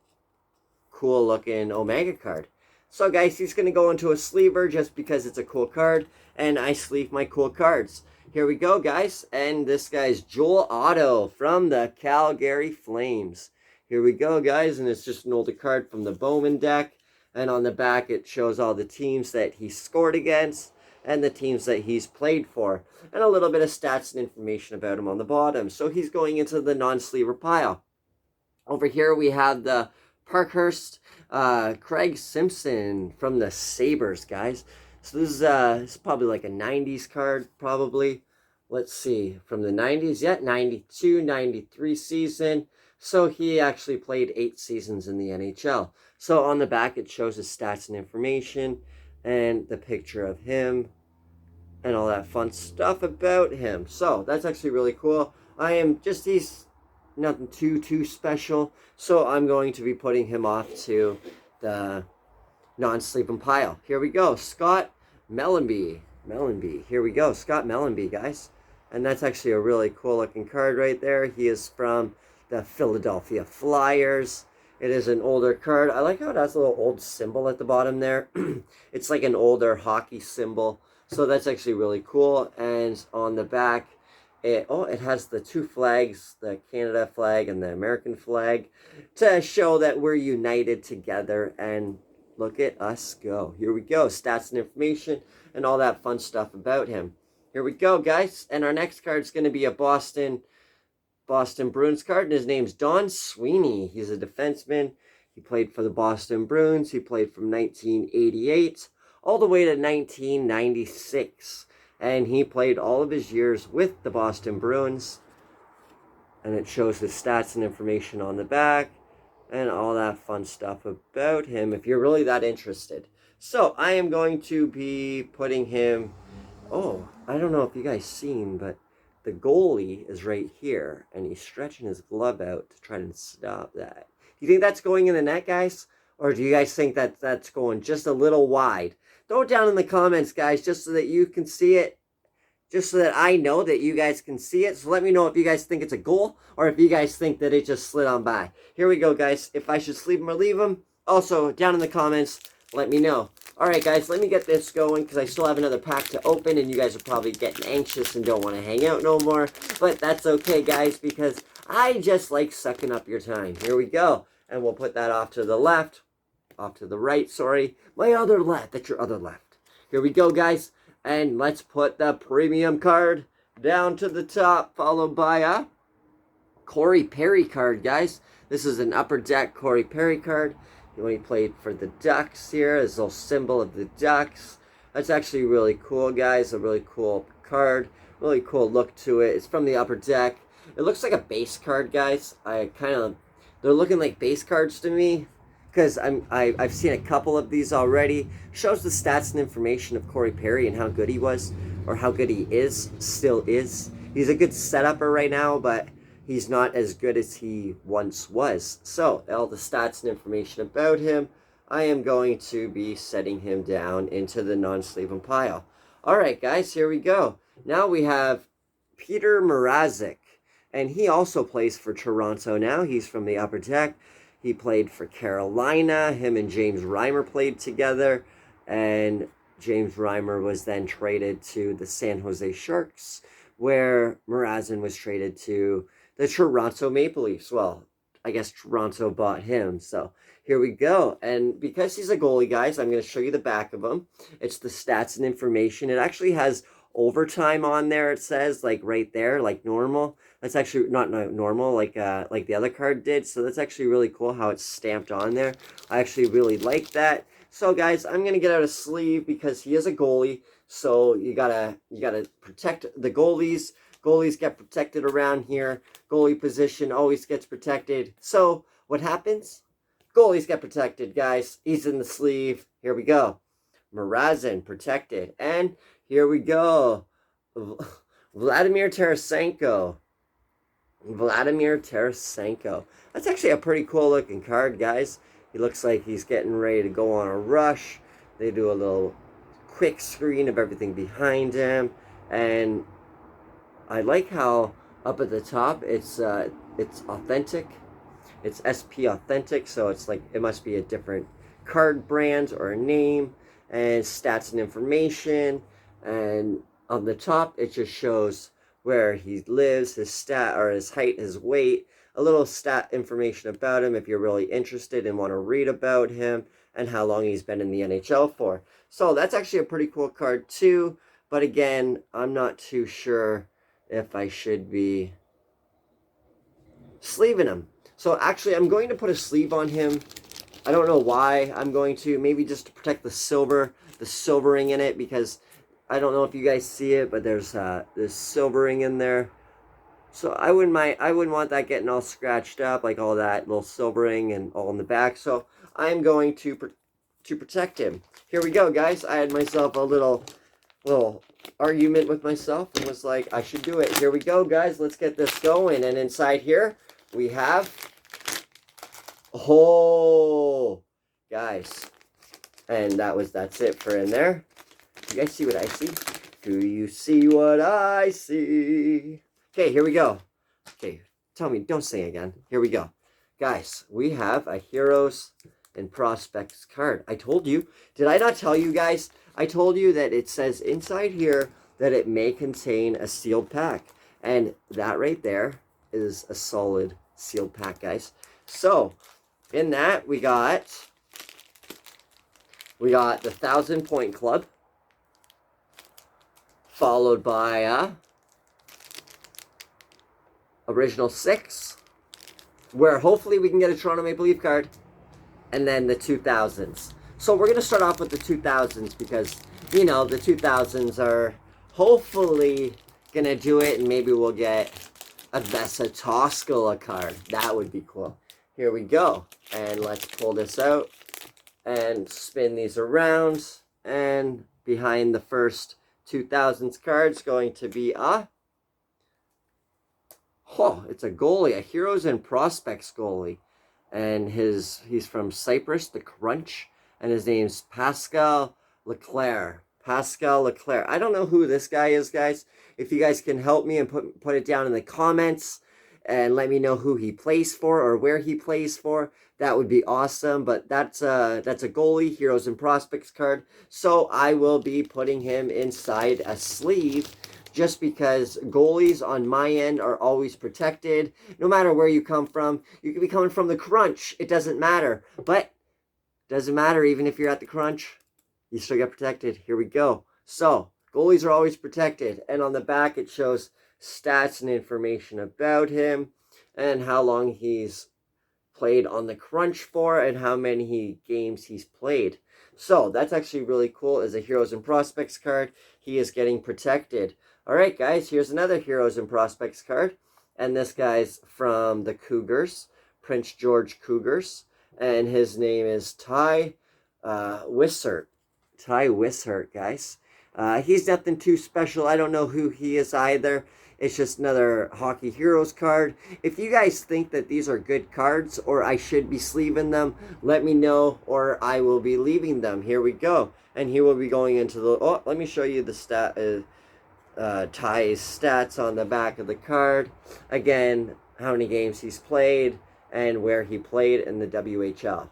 cool-looking Omega card. So, guys, he's going to go into a sleever just because it's a cool card, and I sleeve my cool cards. Here we go, guys, and this guy's Joel Otto from the Calgary Flames. Here we go, guys, and it's just an older card from the Bowman deck, and on the back it shows all the teams that he scored against and the teams that he's played for, and a little bit of stats and information about him on the bottom. So he's going into the non-sleever pile. Over here we have the Parkhurst Craig Simpson from the Sabres, guys. So this is probably like a 90s card, probably. Let's see, from the 90s, yeah, 92, 93 season. So he actually played 8 seasons in the NHL. So on the back, it shows his stats and information and the picture of him and all that fun stuff about him. So that's actually really cool. He's nothing too special. So I'm going to be putting him off to the non-sleeping pile. Here we go, Scott Mellanby. Here we go, Scott Mellanby, guys. And that's actually a really cool looking card right there. He is from the Philadelphia Flyers. It is an older card. I like how it has a little old symbol at the bottom there. It's like an older hockey symbol. So that's actually really cool. And on the back, it has the 2 flags, the Canada flag and the American flag, to show that we're united together. And look at us go. Here we go. Stats and information and all that fun stuff about him. Here we go, guys. And our next card is going to be a Boston Bruins card, and his name's Don Sweeney. He's a defenseman. He played for the Boston Bruins. He played from 1988 all the way to 1996. And he played all of his years with the Boston Bruins. And it shows his stats and information on the back and all that fun stuff about him if you're really that interested. So I am going to be putting him... Oh, I don't know if you guys seen, but the goalie is right here, and he's stretching his glove out to try and stop that. Do you think that's going in the net, guys? Or do you guys think that that's going just a little wide? Throw it down in the comments, guys, just so that you can see it. Just so that I know that you guys can see it. So let me know if you guys think it's a goal, or if you guys think that it just slid on by. Here we go, guys. If I should sleep him or leave him, also down in the comments, let me know. Alright guys, let me get this going because I still have another pack to open and you guys are probably getting anxious and don't want to hang out no more. But that's okay guys, because I just like sucking up your time. Here we go. And we'll put that off to the left. Off to the right, sorry. My other left. That's your other left. Here we go guys. And let's put the premium card down to the top, followed by a Corey Perry card, guys. This is an Upper Deck Corey Perry card. When he played for the Ducks here, this little symbol of the Ducks. That's actually really cool, guys. A really cool card. Really cool look to it. It's from the Upper Deck. It looks like a base card, guys. They're looking like base cards to me, because I've seen a couple of these already. Shows the stats and information of Corey Perry and how good he was, or how good he still is. He's a good setupper right now, but he's not as good as he once was. So, all the stats and information about him, I am going to be setting him down into the non-sleeping pile. Alright guys, here we go. Now we have Peter Mrazek, and he also plays for Toronto now. He's from the Upper Deck. He played for Carolina. Him and James Reimer played together, and James Reimer was then traded to the San Jose Sharks, where Mrazek was traded to the Toronto Maple Leafs. Well, I guess Toronto bought him. So here we go. And because he's a goalie, guys, I'm going to show you the back of him. It's the stats and information. It actually has overtime on there. It says, like, right there, like normal. That's actually not normal, like the other card did. So that's actually really cool how it's stamped on there. I actually really like that. So, guys, I'm going to get out a sleeve because he is a goalie. So you gotta protect the goalies. Goalies get protected around here. Goalie position always gets protected. So what happens? Goalies get protected, guys. He's in the sleeve. Here we go. Mrazek protected. And here we go. Vladimir Tarasenko. That's actually a pretty cool looking card, guys. He looks like he's getting ready to go on a rush. They do a little quick screen of everything behind him. And I like how up at the top it's authentic. It's SP authentic, so it's like it must be a different card brand or a name, and stats and information. And on the top it just shows where he lives, his stat or his height, his weight, a little stat information about him if you're really interested and want to read about him, and how long he's been in the NHL for. So that's actually a pretty cool card too. But again, I'm not too sure if I should be sleeving him. So actually, I'm going to put a sleeve on him. I don't know why I'm going to. Maybe just to protect the silvering in it, because I don't know if you guys see it, but there's silvering in there. So I wouldn't want that getting all scratched up, like all that little silvering and all in the back. So I'm going to protect him. Here we go, guys. I had myself a little argument with myself and was like, I should do it. Here we go, guys. Let's get this going. And inside here we have, oh, guys, and that's it for in there. You guys see what I see? Do you see what I see? Okay, here we go. Okay, tell me, don't sing again. Here we go. Guys, we have a Heroes and Prospects card. I told you. Did I not tell you guys? I told you that it says inside here that it may contain a sealed pack. And that right there is a solid sealed pack, guys. So, in that, we got the 1,000-point club, followed by original 6, where hopefully we can get a Toronto Maple Leaf card, and then the 2000s. So we're going to start off with the 2000s because, you know, the 2000s are hopefully going to do it, and maybe we'll get a Vesa Toskala card. That would be cool. Here we go. And let's pull this out and spin these around. And behind the first 2000s card's going to be it's a goalie, a Heroes and Prospects goalie. And he's from Cyprus, the Crunch, and his name's Pascal Leclerc. Pascal Leclerc. I don't know who this guy is, guys. If you guys can help me and put it down in the comments and let me know who he plays for or where he plays for, that would be awesome. But that's a goalie, Heroes and Prospects card. So I will be putting him inside a sleeve, just because goalies on my end are always protected. No matter where you come from, you could be coming from the Crunch. It doesn't matter. But it doesn't matter even if you're at the Crunch. You still get protected. Here we go. So, goalies are always protected. And on the back, it shows stats and information about him and how long he's played on the Crunch for and how many games he's played. So, that's actually really cool. As a Heroes and Prospects card, he is getting protected. All right, guys, here's another Heroes and Prospects card. And this guy's from the Cougars, Prince George Cougars. And his name is Ty Wishart. Ty Wishart, guys. He's nothing too special. I don't know who he is either. It's just another Hockey Heroes card. If you guys think that these are good cards or I should be sleeving them, let me know or I will be leaving them. Here we go. And he will be going into the... Oh, let me show you the Ty's stats on the back of the card. Again, how many games he's played and where he played in the WHL.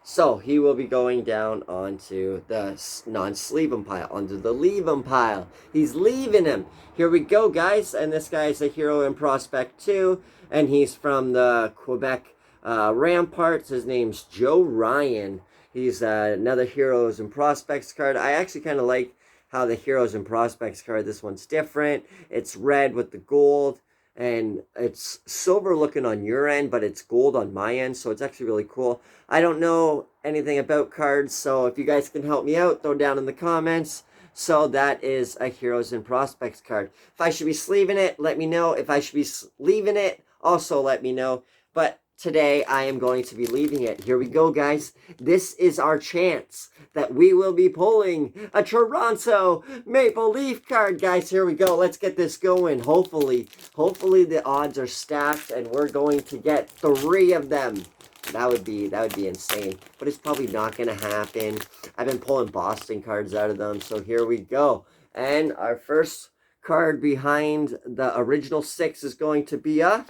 So he will be going down onto the non-sleeve him pile, onto the leave him pile. He's leaving him. Here we go, guys. And this guy is a hero and prospect too. And he's from the Quebec Ramparts. His name's Joe Ryan. He's another Heroes and Prospects card. I actually kind of like how the Heroes and Prospects card, this one's different. It's red with the gold. And it's silver looking on your end, but it's gold on my end, so it's actually really cool. I don't know anything about cards, so if you guys can help me out, throw down in the comments. So that is a Heroes and Prospects card. If I should be sleeving it, let me know. If I should be leaving it, also let me know. But today, I am going to be leaving it. Here we go, guys. This is our chance that we will be pulling a Toronto Maple Leaf card, guys. Here we go. Let's get this going. Hopefully the odds are stacked and we're going to get 3 of them. That would be insane. But it's probably not going to happen. I've been pulling Boston cards out of them. So here we go. And our first card behind the original 6 is going to be a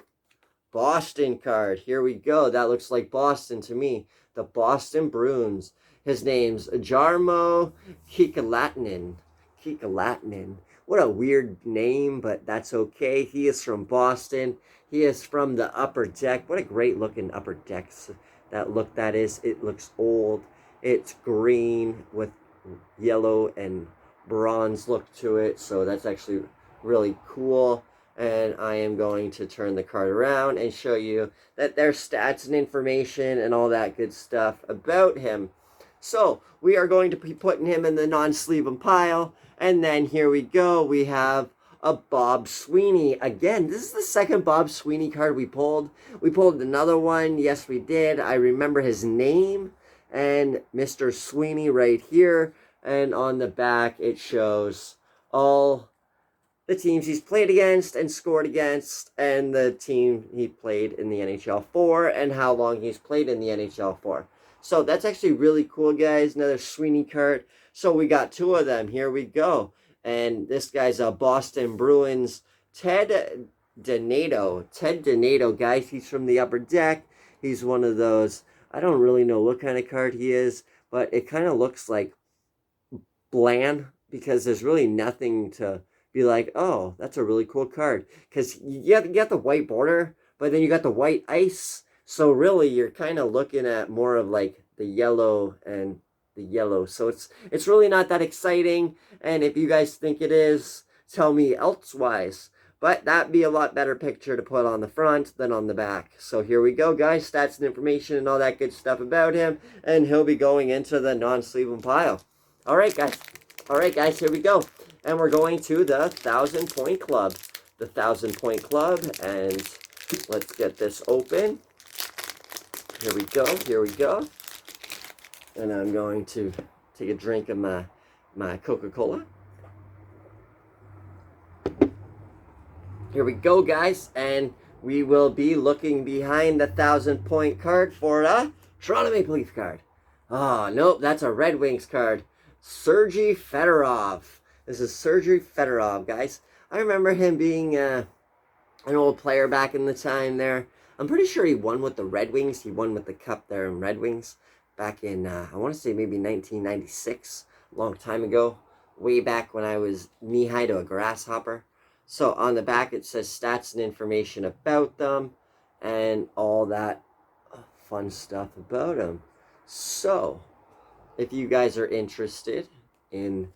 Boston card. Here we go. That looks like Boston to me. The Boston Bruins. His name's Jarmo Kekalainen. What a weird name, but that's okay. He is from Boston. He is from the Upper Deck. What a great looking Upper Deck that is. It looks old. It's green with yellow and bronze look to it. So that's actually really cool. And I am going to turn the card around and show you that there's stats and information and all that good stuff about him. So we are going to be putting him in the non-sleeve pile. And then here we go. We have a Bob Sweeney. Again, this is the second Bob Sweeney card we pulled. We pulled another one. Yes, we did. I remember his name. And Mr. Sweeney right here. And on the back, it shows all the teams he's played against and scored against, and the team he played in the NHL for, and how long he's played in the NHL for. So that's actually really cool, guys. Another Sweeney card. So we got two of them. Here we go. And this guy's a Boston Bruins, Ted Donato. Ted Donato, guys. He's from the Upper Deck. He's one of those, I don't really know what kind of card he is, but it kind of looks like bland, because there's really nothing to be like, oh, that's a really cool card. Because you got the white border, but then you got the white ice. So really, you're kind of looking at more of like the yellow and the yellow. So it's really not that exciting. And if you guys think it is, tell me elsewise. But that'd be a lot better picture to put on the front than on the back. So here we go, guys. Stats and information and all that good stuff about him. And he'll be going into the non-sleeve pile. All right, guys, here we go. And we're going to the 1,000 Point Club. The 1,000 Point Club. And let's get this open. Here we go. And I'm going to take a drink of my Coca-Cola. Here we go, guys. And we will be looking behind the 1,000 Point card for a Toronto Maple Leaf card. Oh, nope, that's a Red Wings card. Sergei Fedorov. This is Sergei Fedorov, guys. I remember him being an old player back in the time there. I'm pretty sure he won with the Red Wings. He won with the cup there in Red Wings back in, I want to say maybe 1996, a long time ago, way back when I was knee-high to a grasshopper. So on the back it says stats and information about them and all that fun stuff about them. So if you guys are interested in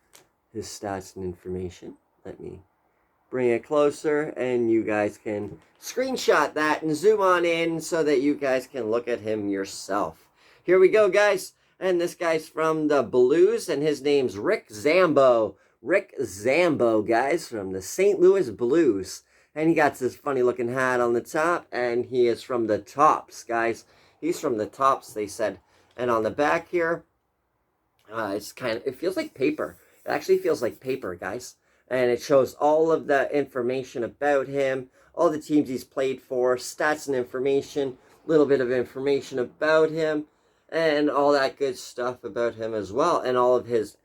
his stats and information, let me bring it closer and you guys can screenshot that and zoom on in so that you guys can look at him yourself. Here we go, guys. And this guy's from the Blues and his name's Rick Zambo. Rick Zambo, guys, from the St. Louis Blues. And he got this funny looking hat on the top, and he is from the Tops, guys. He's from the Tops, they said. And on the back here, it feels like paper. It actually feels like paper, guys. And it shows all of the information about him, all the teams he's played for, stats and information, a little bit of information about him, and all that good stuff about him as well. And all of his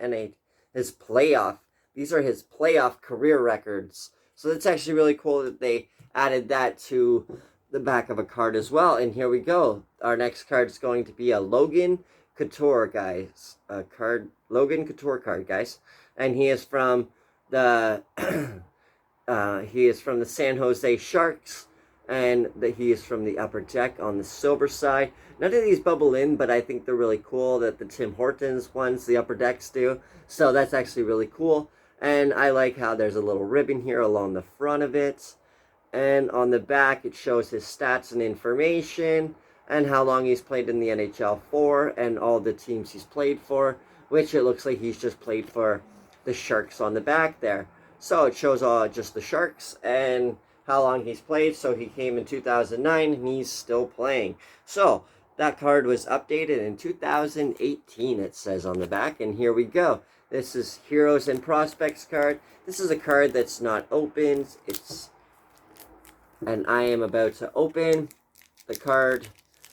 playoff. These are his playoff career records. So that's actually really cool that they added that to the back of a card as well. And here we go. Our next card is going to be a Logan Couture, guys. Logan Couture card, guys. And he is from the San Jose Sharks, and he is from the Upper Deck on the silver side. None of these bubble in, but I think they're really cool that the Tim Hortons ones, the Upper Decks do. So that's actually really cool. And I like how there's a little ribbon here along the front of it. And on the back, it shows his stats and information and how long he's played in the NHL for and all the teams he's played for, which it looks like he's just played for the Sharks on the back there. So it shows just the Sharks and how long he's played. So he came in 2009 and he's still playing. So that card was updated in 2018, it says on the back. And here we go. This is Heroes and Prospects card. This is a card that's not opened. And I am about to open the card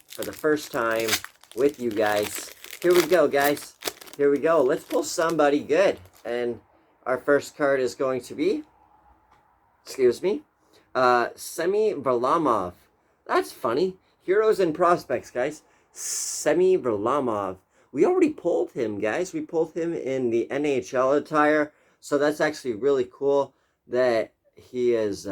for the first time with you guys. Here we go, guys. Here we go. Let's pull somebody good. And our first card is going to be, Semi Varlamov. That's funny. Heroes and Prospects, guys. Semi Varlamov. We already pulled him, guys. We pulled him in the NHL attire. So that's actually really cool that he is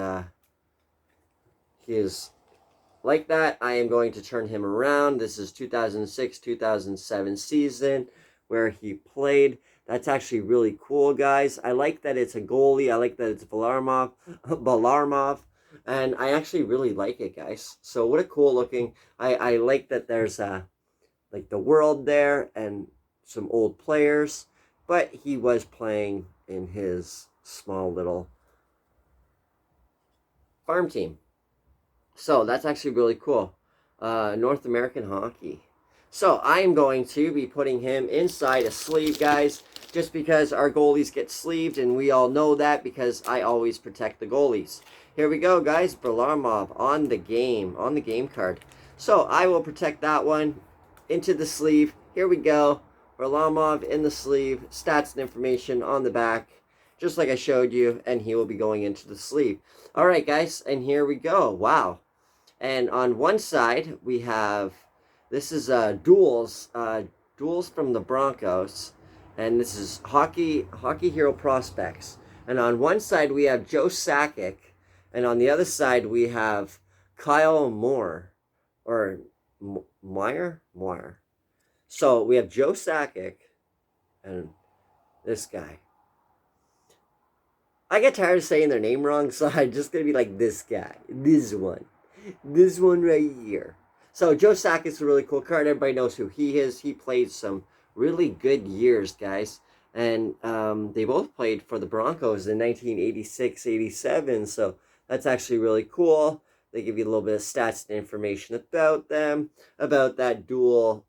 like that. I am going to turn him around. This is 2006-2007 season where he played. That's actually really cool, guys. I like that it's a goalie. I like that it's Balarmov, and I actually really like it, guys. So what a cool looking. I like that there's like the world there and some old players, but he was playing in his small little farm team. So that's actually really cool. North American hockey. So I'm going to be putting him inside a sleeve, guys, just because our goalies get sleeved, and we all know that because I always protect the goalies. Here we go, guys. Berlarmov on the game card. So I will protect that one into the sleeve. Here we go. Berlarmov in the sleeve. Stats and information on the back, just like I showed you, and he will be going into the sleeve. All right, guys, and here we go. Wow. And on one side, we have, this is duels from the Broncos, and this is hockey hero prospects. And on one side, we have Joe Sakic, and on the other side, we have Kyle Moore, or Meyer. So we have Joe Sakic, and this guy. I get tired of saying their name wrong, so I'm just going to be like this guy. This one right here. So Joe Sakic is a really cool card. Everybody knows who he is. He played some really good years, guys. And they both played for the Broncos in 1986-87. So that's actually really cool. They give you a little bit of stats and information about them, about that dual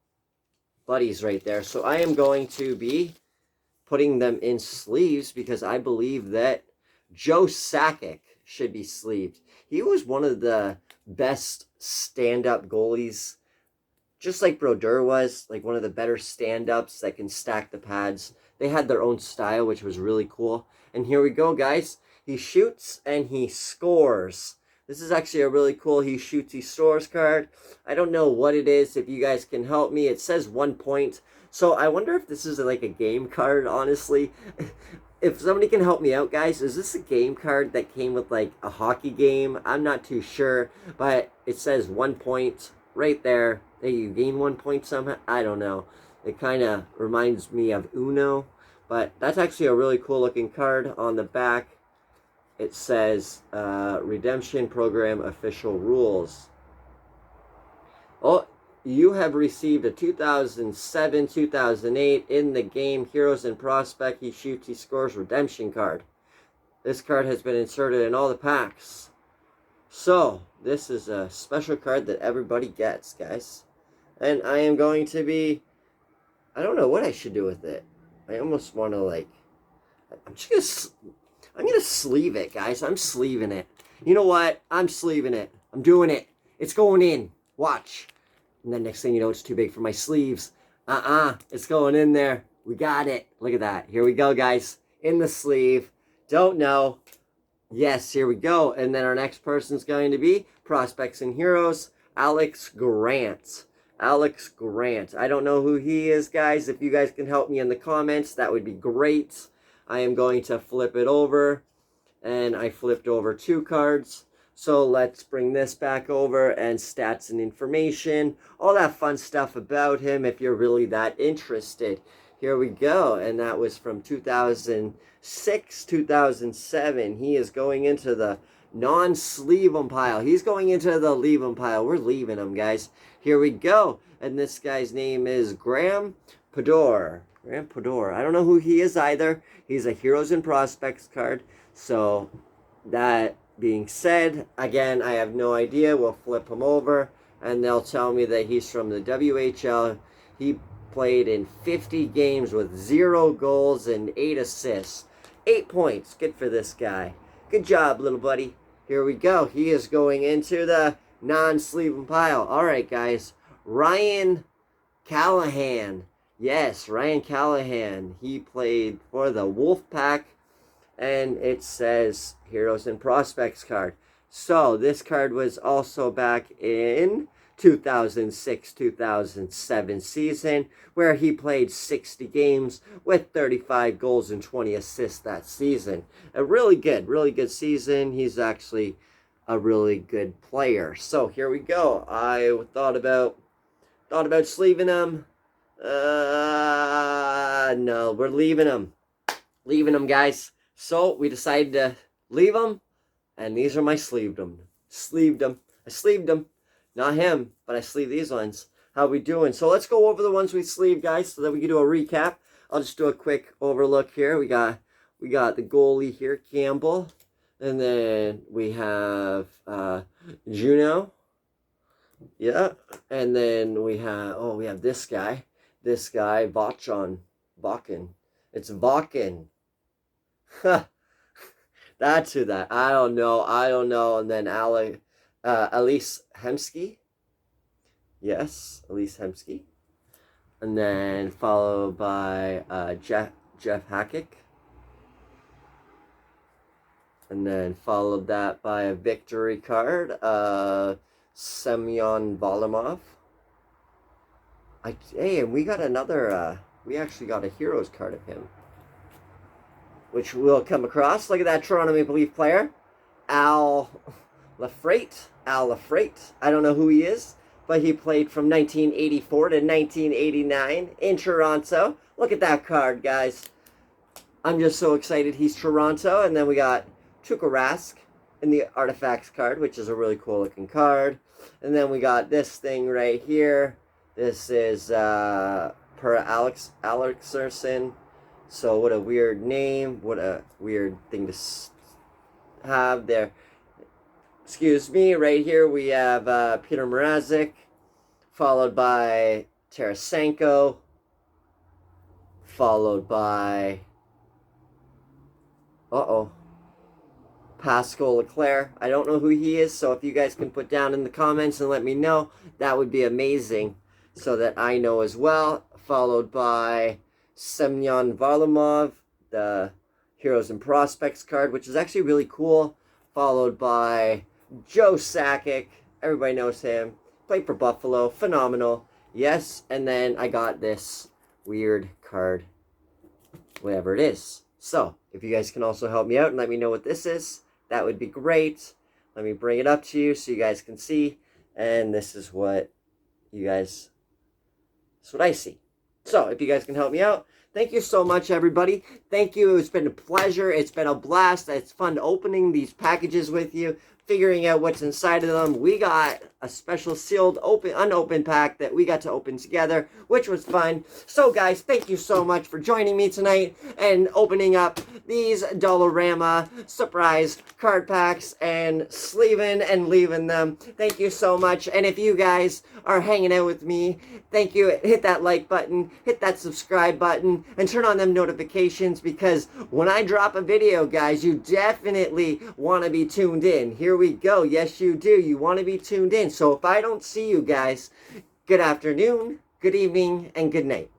buddies right there. So I am going to be putting them in sleeves because I believe that Joe Sakic should be sleeved. He was one of the best stand-up goalies, just like Brodeur was, like one of the better stand-ups that can stack the pads. They had their own style, which was really cool. And here we go, guys. He shoots and he scores. This is actually a really cool he shoots, he scores card. I don't know what it is. If you guys can help me, it says 1 point. So I wonder if this is like a game card, honestly. If somebody can help me out, guys, is this a game card that came with like a hockey game? I'm not too sure, but it says 1 point right there. That you gain 1 point somehow. I don't know. It kind of reminds me of Uno, but that's actually a really cool looking card. On the back, it says Redemption Program Official Rules. Oh, you have received a 2007-2008 in the game Heroes and Prospect He Shoots, He Scores redemption card. This card has been inserted in all the packs. So, this is a special card that everybody gets, guys. And I am going to be, I don't know what I should do with it. I almost want to like, I'm going to sleeve it, guys. I'm sleeving it. You know what? I'm sleeving it. I'm doing it. It's going in. Watch. And then next thing you know, it's too big for my sleeves. It's going in there. We got it. Look at that. Here we go, guys. In the sleeve. Don't know. Yes, here we go. And then our next person's going to be Prospects and Heroes, Alex Grant. Alex Grant. I don't know who he is, guys. If you guys can help me in the comments, that would be great. I am going to flip it over. And I flipped over 2 cards. So let's bring this back over and stats and information. All that fun stuff about him if you're really that interested. Here we go. And that was from 2006, 2007. He is going into the non-sleeve 'em pile. He's going into the leave 'em pile. We're leaving him, guys. Here we go. And this guy's name is Graham Pador. Graham Pador. I don't know who he is either. He's a Heroes and Prospects card. So that being said, again, I have no idea. We'll flip him over and they'll tell me that he's from the WHL. He played in 50 games with 0 goals and 8 assists. 8 points. Good for this guy. Good job, little buddy. Here we go. He is going into the non-sleeve pile. All right, guys. Ryan Callahan. Yes, Ryan Callahan. He played for the Wolfpack. And it says Heroes and Prospects card. So this card was also back in 2006-2007 season, where he played 60 games with 35 goals and 20 assists that season. A really good season. He's actually a really good player. So here we go. I thought about sleeving him. No, we're leaving them. Leaving them, guys. So we decided to leave them, and these are my sleeved them. Sleeved them. I sleeved them. Not him, but I sleeved these ones. How we doing? So let's go over the ones we sleeved, guys, so that we can do a recap. I'll just do a quick overlook here. We got the goalie here, Campbell, and then we have Juno. Yeah, and then we have this guy, Vachen. It's Vachen. That's who that. I don't know. And then Elise Hemsky. Yes, Elise Hemsky. And then followed by Jeff Hackett. And then followed that by a victory card, Semyon Varlamov. Hey, and we got another, we actually got a Heroes card of him, which we'll come across. Look at that Toronto Maple Leaf player, Al Lafrate. I don't know who he is, but he played from 1984 to 1989 in Toronto. Look at that card, guys. I'm just so excited he's Toronto. And then we got Tuukka Rask in the Artifacts card, which is a really cool looking card. And then we got this thing right here. This is per Alexerson. So what a weird name. What a weird thing to have there. Excuse me. Right here we have Peter Mrazek, followed by Tarasenko, followed by Pascal Leclerc. I don't know who he is, so if you guys can put down in the comments and let me know, that would be amazing, so that I know as well. Followed by Semyon Varlamov, the Heroes and Prospects card, which is actually really cool. Followed by Joe Sakic. Everybody knows him. Played for Buffalo. Phenomenal. Yes, and then I got this weird card, whatever it is. So, if you guys can also help me out and let me know what this is, that would be great. Let me bring it up to you so you guys can see. And this is what I see. So, if you guys can help me out, thank you so much, everybody. Thank you. It's been a pleasure. It's been a blast. It's fun opening these packages with you, figuring out what's inside of them. We got a special sealed, unopened pack that we got to open together, which was fun. So, guys, thank you so much for joining me tonight and opening up these Dollarama surprise card packs and sleeving and leaving them. Thank you so much. And if you guys are hanging out with me, thank you. Hit that like button, hit that subscribe button, and turn on them notifications, because when I drop a video, guys, you definitely want to be tuned in. Here we go. Yes, you do. You want to be tuned in. So if I don't see you guys, good afternoon, good evening, and good night.